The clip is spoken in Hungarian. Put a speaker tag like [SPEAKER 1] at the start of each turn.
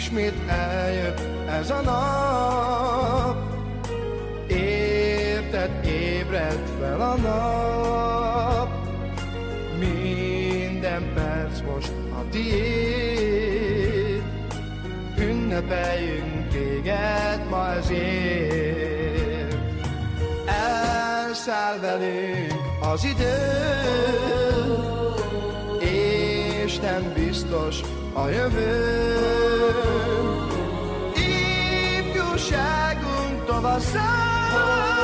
[SPEAKER 1] ismét eljött ez a nap. Érted, ébredt fel a nap. Minden perc most a tiéd. Ünnepeljünk téged ma ezért. Elszáll velünk az idő, és nem biztos a jövő. Ifjúságunk tovább száll,